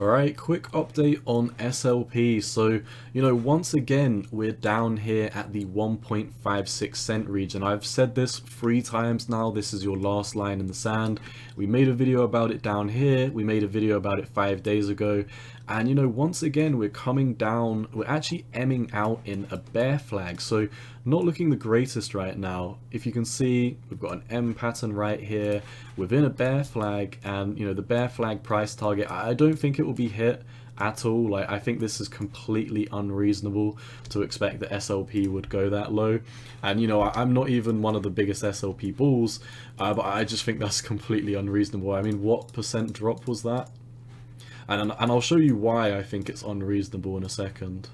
Alright, quick update on SLP. So, once again, we're down here at the 1.56 cent region. I've said this 3 times now. This is your last line in the sand. We made a video about it down here. We made a video about it 5 days ago. And, once again, we're coming down. We're actually emming out in a bear flag. So, not looking the greatest right now. If you can see, we've got an M pattern right here within a bear flag, and the bear flag price target, I don't think it will be hit at all. Like, I think this is completely unreasonable to expect that SLP would go that low. And I'm not even one of the biggest SLP bulls, but I just think that's completely unreasonable. I mean, what percent drop was that? And I'll show you why I think it's unreasonable in a second.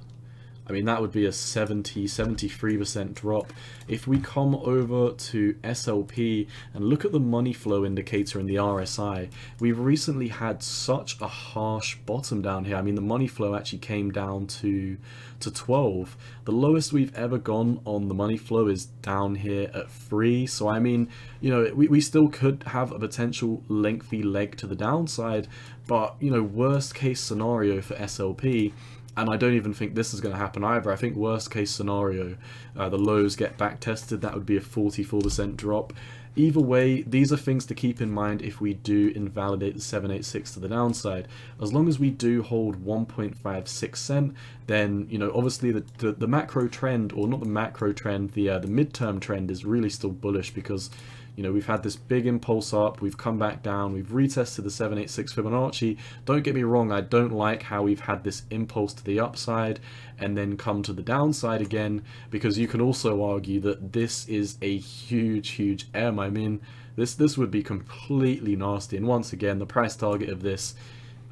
I mean, that would be a 73% drop. If we come over to SLP and look at the money flow indicator in the RSI, we've recently had such a harsh bottom down here. I mean, the money flow actually came down to 12. The lowest we've ever gone on the money flow is down here at 3. So, I mean, we still could have a potential lengthy leg to the downside, but, worst case scenario for SLP, and I don't even think this is going to happen either. I think worst case scenario, the lows get back tested. That would be a 44% drop. Either way, these are things to keep in mind if we do invalidate the 786 to the downside. As long as we do hold 1.56 cent, then obviously the macro trend, or not the macro trend, the midterm trend is really still bullish, because we've had this big impulse up, we've come back down, we've retested the 786 Fibonacci. Don't get me wrong, I don't like how we've had this impulse to the upside and then come to the downside again, because you can also argue that this is a huge M. I mean, this would be completely nasty. And once again, the price target of this,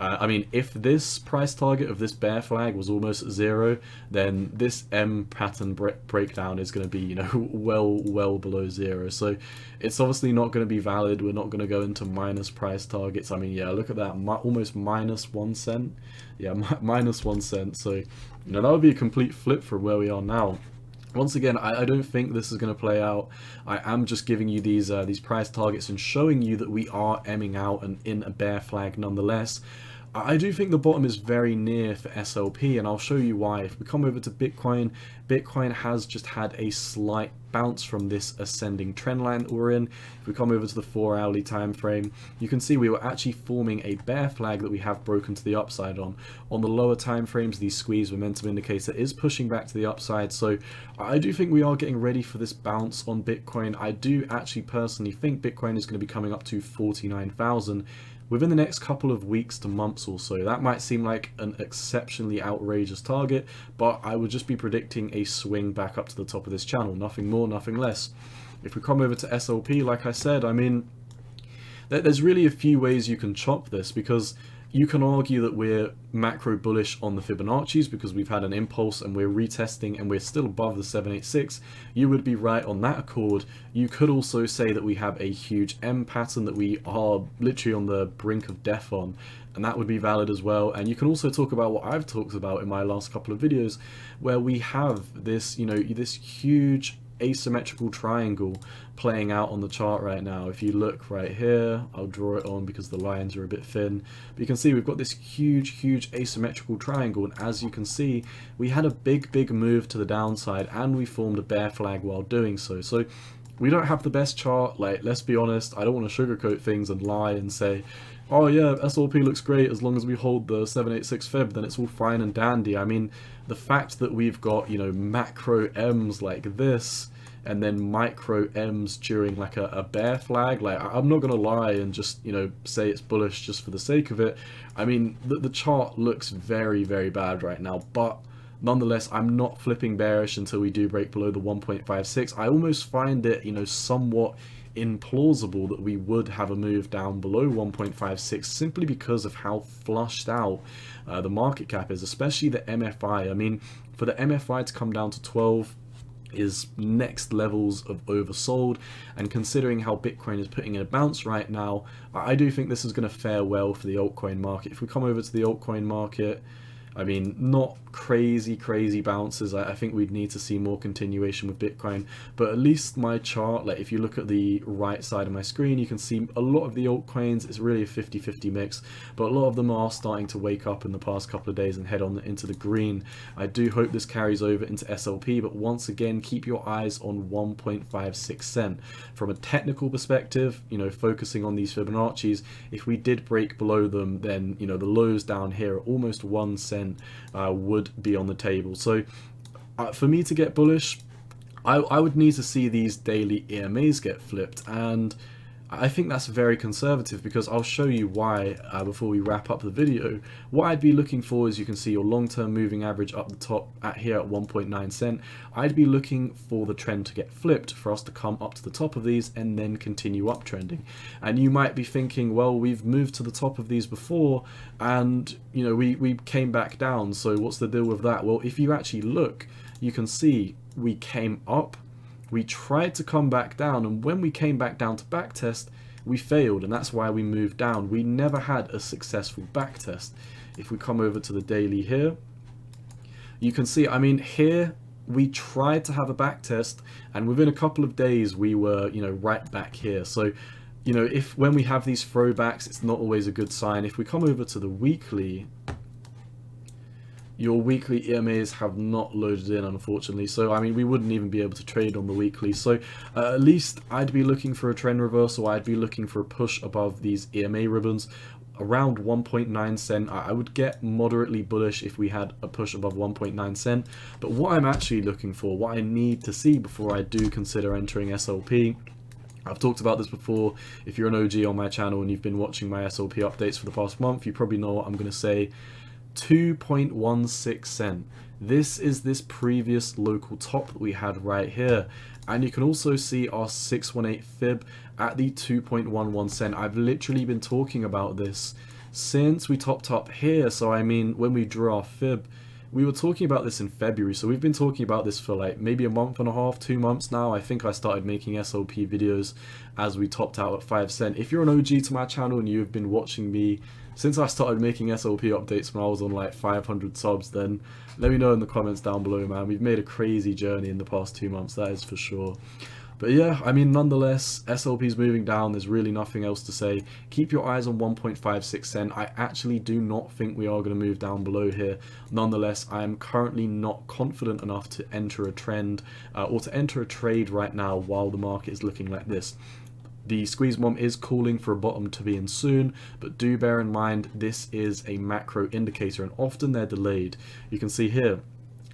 I mean, if this price target of this bear flag was almost at 0, then this M pattern breakdown is going to be, well below 0. So it's obviously not going to be valid. We're not going to go into minus price targets. I mean, yeah, look at that, almost minus 1 cent. Yeah, minus 1 cent. So, that would be a complete flip from where we are now. Once again, I don't think this is going to play out. I am just giving you these price targets and showing you that we are emming out and in a bear flag nonetheless. I do think the bottom is very near for SLP, and I'll show you why. If we come over to Bitcoin, Bitcoin has just had a slight bounce from this ascending trend line that we're in. If we come over to the 4-hourly time frame, you can see we were actually forming a bear flag that we have broken to the upside on. On the lower time frames, the squeeze momentum indicator is pushing back to the upside, so I do think we are getting ready for this bounce on Bitcoin. I do actually personally think Bitcoin is going to be coming up to 49,000 within the next couple of weeks to months or so. That might seem like an exceptionally outrageous target, but I would just be predicting a swing back up to the top of this channel. Nothing more, nothing less. If we come over to SLP, like I said, I mean, there's really a few ways you can chop this, because you can argue that we're macro bullish on the Fibonacci's because we've had an impulse and we're retesting and we're still above the 786. You would be right on that accord. You could also say that we have a huge M pattern that we are literally on the brink of death on, and that would be valid as well. And you can also talk about what I've talked about in my last couple of videos, where we have this, this huge asymmetrical triangle playing out on the chart right now. If you look right here, I'll draw it on because the lines are a bit thin, but you can see we've got this huge asymmetrical triangle, and as you can see, we had a big move to the downside and we formed a bear flag while doing so. So we don't have the best chart. Like, let's be honest, I don't want to sugarcoat things and lie and say, oh yeah, SLP looks great as long as we hold the 786 Fib, then it's all fine and dandy. I mean, the fact that we've got, macro M's like this, and then micro M's during like a bear flag, like, I'm not gonna lie and just, say it's bullish just for the sake of it. I mean, the chart looks very bad right now, but nonetheless, I'm not flipping bearish until we do break below the 1.56. I almost find it, somewhat implausible that we would have a move down below 1.56 simply because of how flushed out the market cap is, especially the MFI. I mean, for the MFI to come down to 12 is next levels of oversold, and considering how Bitcoin is putting in a bounce right now, I do think this is going to fare well for the altcoin market. If we come over to the altcoin market, I mean, not crazy bounces. I think we'd need to see more continuation with Bitcoin, but at least my chart, like if you look at the right side of my screen, you can see a lot of the altcoins, it's really a 50-50 mix, but a lot of them are starting to wake up in the past couple of days and head on into the green. I do hope this carries over into SLP, but once again, keep your eyes on 1.56 cent. From a technical perspective, you know, focusing on these Fibonacci's, if we did break below them, then, you know, the lows down here are almost 1 cent would be on the table. So for me to get bullish, I would need to see these daily EMAs get flipped, and I think that's very conservative, because I'll show you why before we wrap up the video. What I'd be looking for is, you can see your long-term moving average up the top at here at 1.9 cent. I'd be looking for the trend to get flipped, for us to come up to the top of these and then continue uptrending. And you might be thinking, well, we've moved to the top of these before and, you know, we came back down, so what's the deal with that? Well, if you actually look, you can see we came up, we tried to come back down, and when we came back down to backtest, we failed, and that's why we moved down. We never had a successful backtest. If we come over to the daily here, you can see, I mean, here we tried to have a backtest, and within a couple of days we were, you know, right back here. So, you know, when we have these throwbacks, it's not always a good sign. If we come over to the weekly, your weekly EMAs have not loaded in, unfortunately, so I mean, we wouldn't even be able to trade on the weekly. So at least I'd be looking for a trend reversal. I'd be looking for a push above these EMA ribbons around 1.9 cent. I would get moderately bullish if we had a push above 1.9 cent. But what I'm actually looking for, what I need to see before I do consider entering SLP, I've talked about this before. If you're an OG on my channel and you've been watching my SLP updates for the past month, you probably know what I'm going to say. 2.16 cent. This is this previous local top that we had right here, and you can also see our 618 fib at the 2.11 cent. I've literally been talking about this since we topped up here. So I mean, when we drew our fib, we were talking about this in February, so we've been talking about this for like maybe a month and a half, 2 months now. I think I started making SLP videos as we topped out at 5 cent. If you're an OG to my channel and you've been watching me since I started making SLP updates when I was on like 500 subs, then let me know in the comments down below, man. We've made a crazy journey in the past 2 months, that is for sure. But yeah, I mean, nonetheless, SLP's moving down. There's really nothing else to say. Keep your eyes on 1.56 cent. I actually do not think we are going to move down below here. Nonetheless, I am currently not confident enough to enter a trend or to enter a trade right now while the market is looking like this. The squeeze mom is calling for a bottom to be in soon, but do bear in mind this is a macro indicator and often they're delayed. You can see here,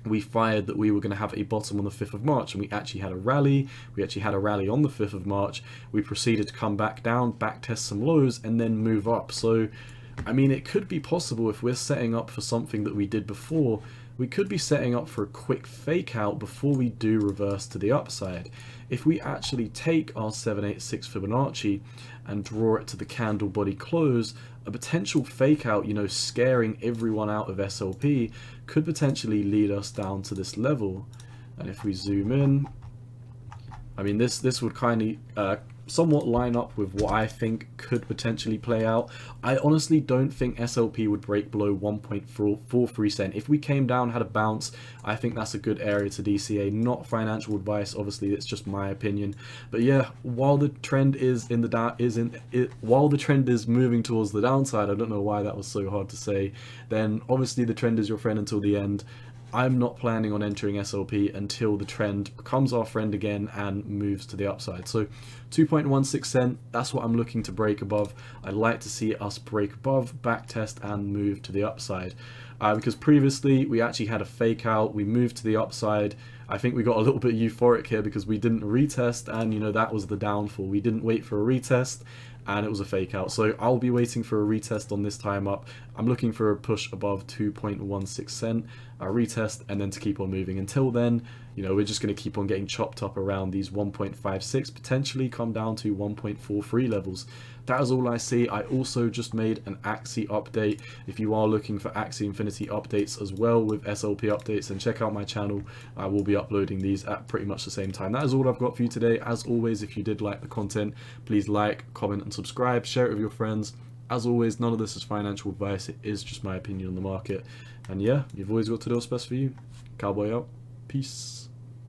we fired that we were going to have a bottom on the 5th of March, and we actually had a rally. We actually had a rally on the 5th of March. We proceeded to come back down, back test some lows, and then move up. So, I mean, it could be possible if we're setting up for something that we did before, we could be setting up for a quick fake out before we do reverse to the upside. If we actually take our 786 Fibonacci and draw it to the candle body close, a potential fake out, you know, scaring everyone out of SLP could potentially lead us down to this level. And if we zoom in, I mean, this would kind of somewhat line up with what I think could potentially play out. I honestly don't think SLP would break below 1.43 cent. If we came down, had a bounce, I think that's a good area to DCA. Not financial advice, obviously, it's just my opinion. But yeah, while the trend is while the trend is moving towards the downside, I don't know why that was so hard to say, then obviously the trend is your friend until the end. I'm not planning on entering SLP until the trend becomes our friend again and moves to the upside. So 2.16 cent, that's what I'm looking to break above. I'd like to see us break above, back test, and move to the upside. Because previously we actually had a fake out, we moved to the upside. I think we got a little bit euphoric here because we didn't retest, and you know, that was the downfall. We didn't wait for a retest and it was a fake out. So I'll be waiting for a retest on this time up. I'm looking for a push above 2.16 cent, a retest, and then to keep on moving. Until then, you know, we're just going to keep on getting chopped up around these 1.56, potentially come down to 1.43 levels. That is all I see. I also just made an Axie update. If you are looking for Axie Infinity updates as well with SLP updates, then check out my channel. I will be uploading these at pretty much the same time. That is all I've got for you today. As always, if you did like the content, please like, comment, and subscribe. Share it with your friends. As always, none of this is financial advice. It is just my opinion on the market. And yeah, you've always got to do what's best for you. Cowboy out. Peace.